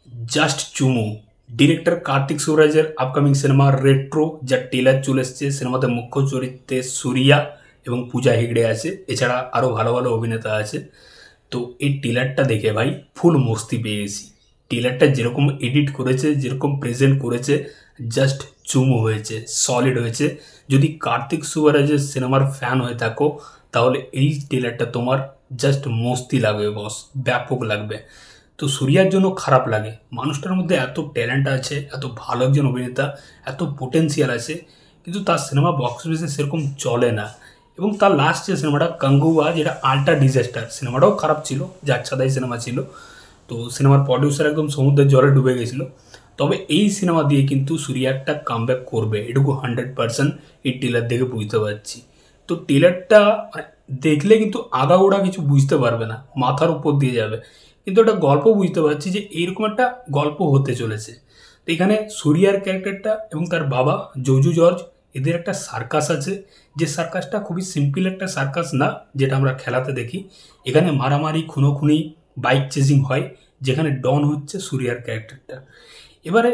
Just চুমু director Karthik সুবরাজের upcoming cinema Retro, যার টেলার চলে এসছে। সিনেমাতে মুখ্য চরিত্রে সুরিয়া এবং পূজা হেগড়ে আছে, এছাড়া আরও ভালো ভালো অভিনেতা আছে। তো এই টেলারটা দেখে ভাই ফুল মস্তি পেয়ে গেছি। টেলারটা যেরকম এডিট করেছে, যেরকম প্রেজেন্ট করেছে, জাস্ট চুমু হয়েছে, সলিড হয়েছে। যদি কার্তিক সুবরাজের সিনেমার ফ্যান হয়ে থাকো তাহলে এই টেলারটা তোমার জাস্ট মস্তি লাগবে বস, ব্যাপক লাগবে। তো সুরিয়ার জন্য খারাপ লাগে, মানুষটার মধ্যে এত ট্যালেন্ট আছে, এত ভালো একজন অভিনেতা, এত পোটেন্সিয়াল আছে, কিন্তু তার সিনেমা বক্স অফিসে সেরকম চলে না। এবং তার লাস্ট যে সিনেমাটা কাঙ্গুয়া, যেটা আল্ট্রা ডিজাস্টার, সিনেমাটাও খারাপ ছিল, যাচ্ছাদাই সিনেমা ছিল। তো সিনেমার প্রডিউসার একদম সমুদ্রের জলে ডুবে গেছিল। তবে এই সিনেমা দিয়ে কিন্তু সুরিয়া একটা কামব্যাক করবে, এটুকু 100% এই টেলার দেখে বুঝতে পারছি। তো টেলারটা দেখলে কিন্তু আগাগোড়া কিছু বুঝতে পারবে না, মাথার উপর দিয়ে যাবে, কিন্তু একটা গল্প বুঝতে পারছি যে এইরকম একটা গল্প হতে চলেছে। তো এখানে সুরিয়ার ক্যারেক্টারটা এবং তার বাবা জজু জর্জ, এদের একটা সার্কাস আছে, যে সার্কাসটা খুবই সিম্পল একটা সার্কাস না, যেটা আমরা খেলাতে দেখি। এখানে মারামারি, খুনোখুনি, বাইক চেজিং হয়, যেখানে ডন হচ্ছে সুরিয়ার ক্যারেক্টারটা। এবারে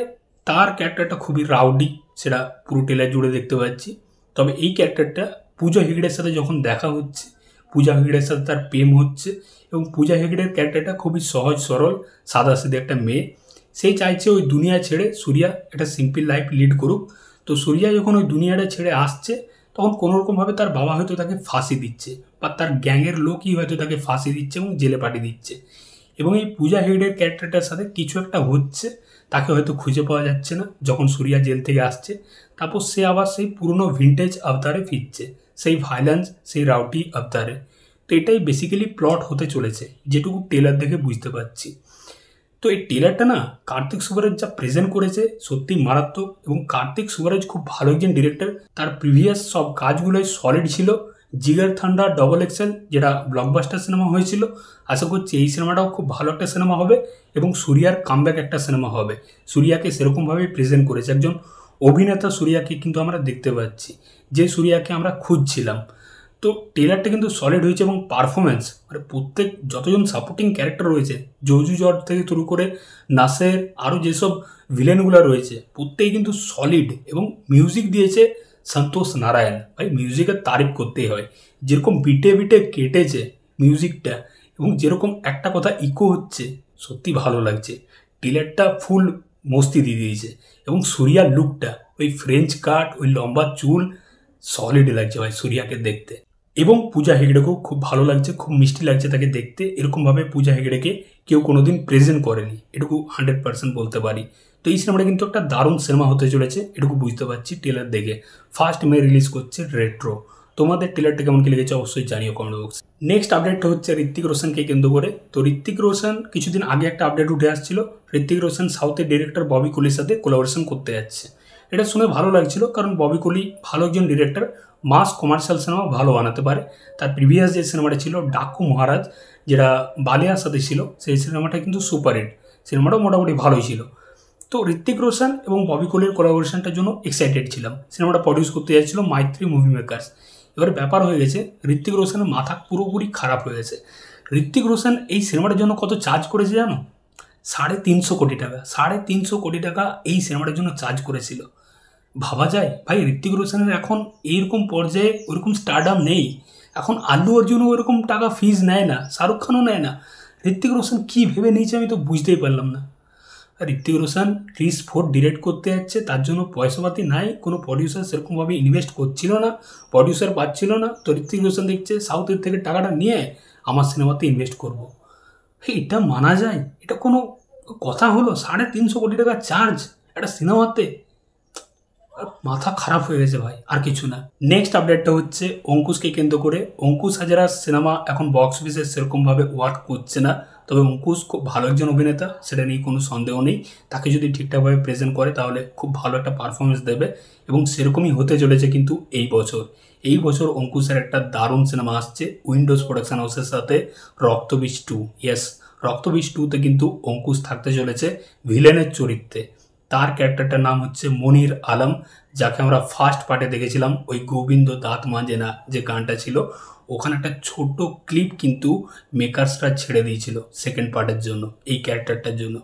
তার ক্যারেক্টারটা খুবই রাউডি, সেটা পুরো টেলার জুড়ে দেখতে পাচ্ছি। তবে এই ক্যারেক্টারটা পূজা হেগড়ের সাথে যখন দেখা হচ্ছে, পূজা হেগড়ের সাথে তার প্রেম হচ্ছে, এবং পূজা হেগড়ের ক্যারেক্টারটা খুবই সহজ সরল সাদাসিধে একটা মেয়ে। সেই চাইছে ওই দুনিয়া ছেড়ে সুরিয়া একটা সিম্পল লাইফ লিড করুক। তো সুরিয়া যখন ওই দুনিয়াটা ছেড়ে আসছে, তখন কোনোরকমভাবে তার বাবা হয়তো তাকে ফাঁসি দিচ্ছে, বা তার গ্যাংয়ের লোকই হয়তো তাকে ফাঁসি দিচ্ছে এবং জেলে পাঠিয়ে দিচ্ছে। এবং এই পূজা হেগড়ের ক্যারেক্টারটার সাথে কিছু একটা হচ্ছে, তাকে হয়তো খুঁজে পাওয়া যাচ্ছে না যখন সুরিয়া জেল থেকে আসছে। তারপর সে আবার সেই পুরনো ভিন্টেজ আবতারে ফিরছে, সেই ভায়োলেন্স, সেই রাউটি আবতারে। তো এটাই বেসিক্যালি প্লট হতে চলেছে, যেটুকু টেলার দেখে বুঝতে পারছি। তো এই টেলারটা না, কার্তিক সুবরাজ যা প্রেজেন্ট করেছে সত্যি মারাত্মক। এবং কার্তিক সুবরাজ খুব ভালো একজন ডিরেক্টর, তার প্রিভিয়াস সব কাজগুলোই সলিড ছিল। জিগার থান্ডার ডবল এক্সেল, যেটা ব্লকবাস্টার সিনেমা হয়েছিল, আশা করছি এই সিনেমাটাও খুব ভালো একটা সিনেমা হবে এবং সুরিয়ার কামব্যাক একটা সিনেমা হবে। সুরিয়াকে সেরকমভাবেই প্রেজেন্ট করেছে, একজন অভিনেতা সুরিয়াকে কিন্তু আমরা দেখতে পাচ্ছি, যে সুরিয়াকে আমরা খুঁজছিলাম। তো ট্রেলারটা কিন্তু সলিড হয়েছে, এবং পারফরমেন্স মানে প্রত্যেক যতজন সাপোর্টিং ক্যারেক্টার রয়েছে, জজু জর্জ থেকে শুরু করে নাসের, আরও যেসব ভিলেনগুলো রয়েছে, প্রত্যেকেই কিন্তু সলিড। এবং মিউজিক দিয়েছে সন্তোষ নারায়ণ, ভাই মিউজিকের তারিফ করতেই হয়। যেরকম বিটে বিটে কেটেছে মিউজিকটা, এবং যেরকম একটা কথা ইকো হচ্ছে, সত্যি ভালো লাগছে। ট্রেলারটা ফুল মস্তি দিয়ে দিয়েছে। এবং সুরিয়ার লুকটা, ওই ফ্রেঞ্চ কাট, ওই লম্বা চুল, সলিড লাগছে ভাই সুরিয়াকে দেখতে। এবং পূজা হেগড়েকেও খুব ভালো লাগছে, খুব মিষ্টি লাগছে তাকে দেখতে। এরকমভাবে পূজা হেগড়েকে কেউ কোনোদিন প্রেজেন্ট করেনি, এটুকু 100% বলতে পারি। তো এই সিনেমাটা কিন্তু একটা দারুণ সিনেমা হতে চলেছে, এটুকু বুঝতে পারছি ট্রেলার দেখে। 1 মে রিলিজ করছে রেট্রো। তোমাদের ট্রেলারটা কেমন কি লেগেছে অবশ্যই জানিও কমেন্ট বক্সে। নেক্সট আপডেটটা হচ্ছে ঋত্বিক রোশনকে কেন্দ্র করে। তো ঋত্বিক রোশন কিছুদিন আগে একটা আপডেট উঠে আসছিল, ঋত্বিক রোশন সাউথের ডিরেক্টর ববি কোলির সাথে কোলাবোরেশন করতে যাচ্ছে। এটা শুনে ভালো লাগছিল, কারণ ববি কোলি ভালো একজন ডিরেক্টর, মাস কমার্শিয়াল সিনেমা ভালো বানাতে পারে। তার প্রিভিয়াস যে সিনেমাটা ছিল ডাকু মহারাজ, যেটা বালিয়ার সাথে ছিল, সেই সিনেমাটা কিন্তু সুপারহিট, সিনেমাটাও মোটামুটি ভালোই ছিল। তো ঋত্বিক রোশন এবং ববি কোলির কোলাবোরেশনটার জন্য এক্সাইটেড ছিলাম। সিনেমাটা প্রডিউস করতে যাচ্ছিল মাইত্রী মুভি মেকার্স। এবার ব্যাপার হয়ে গেছে, ঋত্বিক রোশনের মাথা পুরোপুরি খারাপ হয়ে গেছে। ঋত্বিক রোশন এই সিনেমাটার জন্য কত চার্জ করেছে জানো? 350 কোটি টাকা। 350 কোটি টাকা এই সিনেমাটার জন্য চার্জ করেছিল। ভাবা যায় ভাই, ঋত্বিক রোশনের এখন এইরকম পর্যায়ে ওরকম স্টারডাম নেই। এখন আল্লু অর্জুনও ওরকম টাকা ফিজ নেয় না, শাহরুখ খানও নেয় না। ঋত্বিক রোশন কী ভেবে নিয়েছে আমি তো বুঝতেই পারলাম না। আর ঋত্বিক রোশন ক্রিস 4 ডিরেক্ট করতে যাচ্ছে, তার জন্য পয়সাপাতি নাই, কোনো প্রডিউসার সেরকমভাবে ইনভেস্ট করছিল না, প্রডিউসার পাচ্ছিল না। তো ঋত্বিক রোশন দেখছে সাউথের থেকে টাকাটা নিয়ে আমার সিনেমাতে ইনভেস্ট করবো। এটা মানা যায়? এটা কোনো কথা হলো? 350 কোটি টাকা চার্জ একটা সিনেমাতে? মাথা খারাপ হয়ে গেছে ভাই, আর কিছু না। নেক্সট আপডেটটা হচ্ছে অঙ্কুশকে কেন্দ্র করে। অঙ্কুশ হাজারার সিনেমা এখন বক্স অফিসে সেরকমভাবে ওয়ার্ক করছে না, তবে অঙ্কুশ খুব ভালো একজন অভিনেতা, সেটা নিয়ে কোনো সন্দেহ নেই। তাকে যদি ঠিকঠাকভাবে প্রেজেন্ট করে তাহলে খুব ভালো একটা পারফরমেন্স দেবে, এবং সেরকমই হতে চলেছে। কিন্তু এই বছর অঙ্কুশের একটা দারুণ সিনেমা আসছে উইন্ডোজ প্রোডাকশন হাউসের সাথে, রক্তবীজ 2। ইয়েস, রক্তবীজ 2তে কিন্তু অঙ্কুশ থাকতে চলেছে ভিলেনের চরিত্রে। তার ক্যারেক্টারটার নাম হচ্ছে মনির আলম, যাকে আমরা ফার্স্ট পার্টে দেখেছিলাম ওই গোবিন্দ দাঁত মাজে না যে গানটা ছিল, ওখানে একটা ছোট ক্লিপ কিন্তু মেকার্সরা ছেড়ে দিয়েছিল সেকেন্ড পার্টের জন্য, এই ক্যারেক্টারটার জন্য।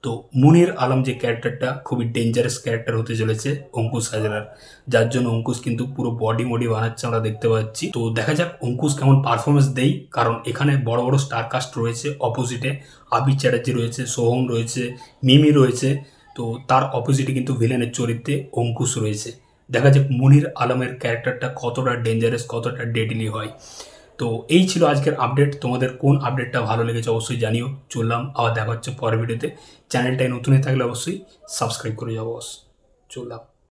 তো মুনির আলম যে ক্যারেক্টারটা খুবই ডেঞ্জারাস ক্যারেক্টার হতে চলেছে অঙ্কুশ হাজরার, যার জন্য অঙ্কুশ কিন্তু পুরো বডি মডি বানাচ্ছে আমরা দেখতে পাচ্ছি। তো দেখা যাক অঙ্কুশ কেমন পারফরমেন্স দেই, কারণ এখানে বড় বড় স্টার কাস্ট রয়েছে। অপোজিটে আবির চ্যাটার্জি রয়েছে, সোহম রয়েছে, মিমি রয়েছে। তো তার অপোজিটে কিন্তু ভিলেনের চরিত্রে অঙ্কুশ রয়েছে। দেখা যাক মুনির আলমের ক্যারেক্টারটা কতটা ডেঞ্জারাস, কতটা ডেডলি হয়। তো এই ছিল আজকের আপডেট। তোমাদের কোন আপডেটটা ভালো লেগেছে অবশ্যই জানিও। চললাম, আবার দেখা হচ্ছে পরের ভিডিওতে। চ্যানেলটায় নতুন হয়ে থাকলে অবশ্যই সাবস্ক্রাইব করে যাবো। চললাম।